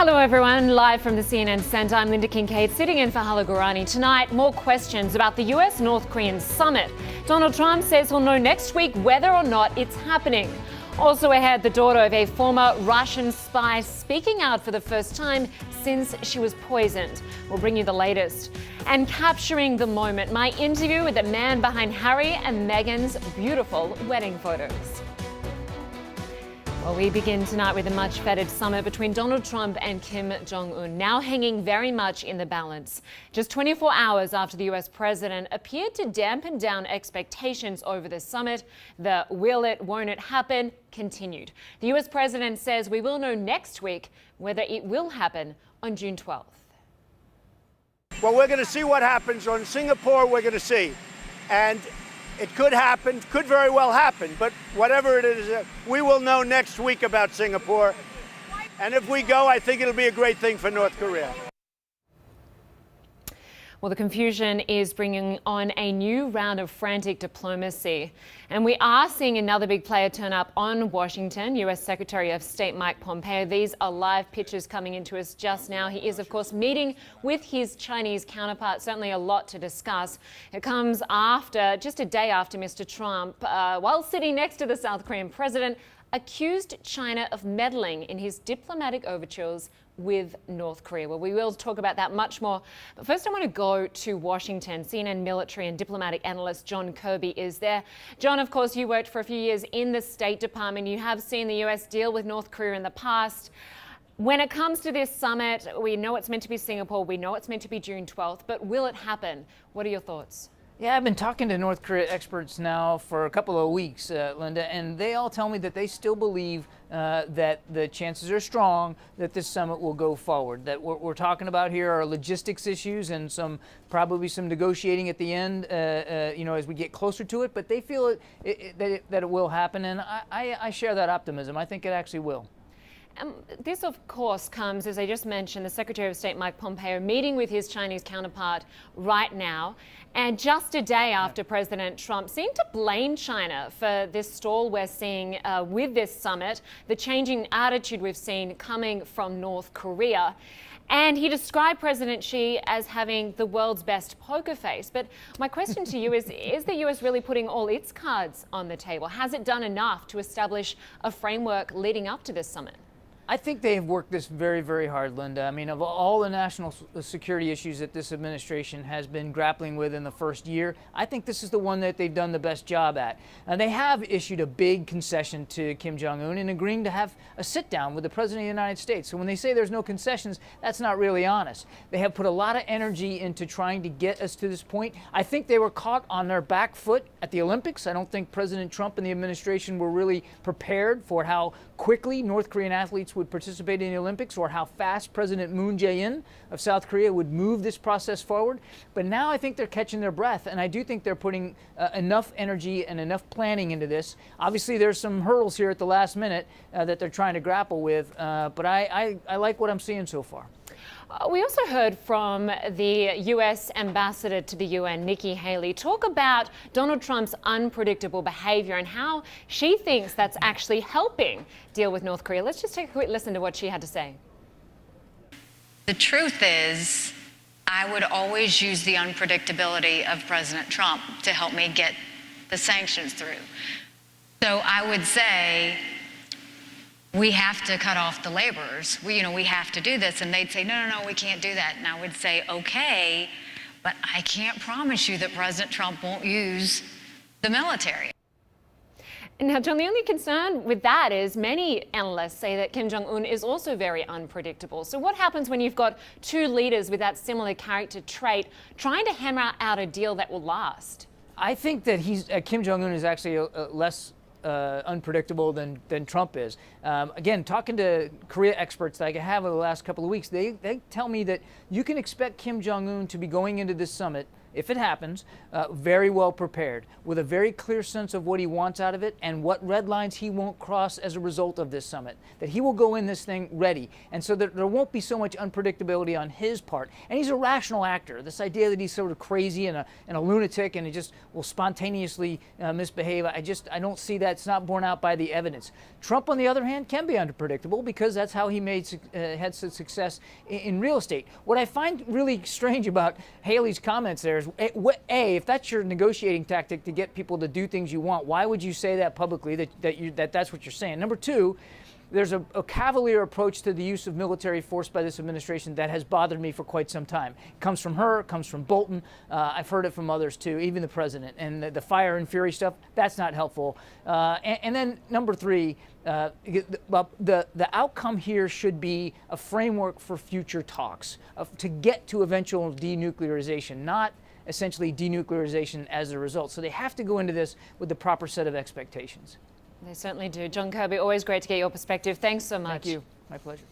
Hello everyone, live from the CNN Centre. I'm Lynda Kinkade, sitting in for Halagurani. Tonight, more questions about the US-North Korean summit. Donald Trump says he'll know next week whether or not it's happening. Also ahead, the daughter of a former Russian spy speaking out for the first time since she was poisoned. We'll bring you the latest. And capturing the moment, my interview with the man behind Harry and Meghan's beautiful wedding photos. Well, we begin tonight with a much-feted summit between Donald Trump and Kim Jong-un, now hanging very much in the balance. Just 24 hours after the US president appeared to dampen down expectations over the summit, the will it, won't it happen continued. The US president says we will know next week whether it will happen on June 12th. Well, we're going to see what happens on Singapore. We're going to see. And it could happen, could very well happen, but whatever it is, we will know next week about Singapore. And if we go, I think it'll be a great thing for North Korea. Well, the confusion is bringing on a new round of frantic diplomacy. And we are seeing another big player turn up on Washington, US Secretary of State Mike Pompeo. These are live pictures coming into us just now. He is, of course, meeting with his Chinese counterpart. Certainly a lot to discuss. It comes after, just a day after Mr. Trump, while sitting next to the South Korean president, accused China of meddling in his diplomatic overtures with North Korea. Well, we will talk about that much more. But first, I want to go to Washington. CNN military and diplomatic analyst John Kirby is there. John, of course, you worked for a few years in the State Department. You have seen the US deal with North Korea in the past. When it comes to this summit, we know it's meant to be Singapore. We know it's meant to be June 12th. But will it happen? What are your thoughts? Yeah, I've been talking to North Korea experts now for a couple of weeks, Lynda, and they all tell me that they still believe that the chances are strong that this summit will go forward. That what we're talking about here are logistics issues and probably some negotiating at the end, as we get closer to it. But they feel that it will happen, and I share that optimism. I think it actually will. This, of course, comes, as I just mentioned, the Secretary of State Mike Pompeo meeting with his Chinese counterpart right now, and just a day after President Trump seemed to blame China for this stall we're seeing with this summit, the changing attitude we've seen coming from North Korea. And he described President Xi as having the world's best poker face. But my question to you is the US really putting all its cards on the table? Has it done enough to establish a framework leading up to this summit? I think they have worked this very, very hard, Lynda. I mean, of all the national security issues that this administration has been grappling with in the first year, I think this is the one that they've done the best job at. They have issued a big concession to Kim Jong-un in agreeing to have a sit-down with the President of the United States. So when they say there's no concessions, that's not really honest. They have put a lot of energy into trying to get us to this point. I think they were caught on their back foot at the Olympics. I don't think President Trump and the administration were really prepared for how quickly North Korean athletes would participate in the Olympics or how fast President Moon Jae-in of South Korea would move this process forward. But now I think they're catching their breath, and I do think they're putting enough energy and enough planning into this. Obviously, there's some hurdles here at the last minute that they're trying to grapple with, but I like what I'm seeing so far. We also heard from the US ambassador to the UN, Nikki Haley, talk about Donald Trump's unpredictable behavior and how she thinks that's actually helping deal with North Korea. Let's just take a quick listen to what she had to say. The truth is, I would always use the unpredictability of President Trump to help me get the sanctions through. So I would say, we have to cut off the laborers. We have to do this. And they'd say, no, we can't do that. And I would say, okay, but I can't promise you that President Trump won't use the military. Now, John, the only concern with that is many analysts say that Kim Jong-un is also very unpredictable. So what happens when you've got two leaders with that similar character trait trying to hammer out a deal that will last? I think that Kim Jong-un is actually less unpredictable than Trump is. Again, talking to Korea experts that I have over the last couple of weeks, they tell me that you can expect Kim Jong-un to be going into this summit if it happens, very well prepared, with a very clear sense of what he wants out of it and what red lines he won't cross as a result of this summit. That he will go in this thing ready, and so that there won't be so much unpredictability on his part. And he's a rational actor. This idea that he's sort of crazy and a lunatic and he just will spontaneously misbehave, I don't see that. It's not borne out by the evidence. Trump, on the other hand, can be unpredictable because that's how he had success in real estate. What I find really strange about Haley's comments there is, if that's your negotiating tactic to get people to do things you want, why would you say that publicly, that's what you're saying? Number two, there's a cavalier approach to the use of military force by this administration that has bothered me for quite some time. It comes from her, it comes from Bolton. I've heard it from others too, even the president. And the fire and fury stuff, that's not helpful. And then number three, the outcome here should be a framework for future talks to get to eventual denuclearization, not essentially denuclearization as a result. So they have to go into this with the proper set of expectations. They certainly do. John Kirby, always great to get your perspective. Thanks so much. Thank you. My pleasure.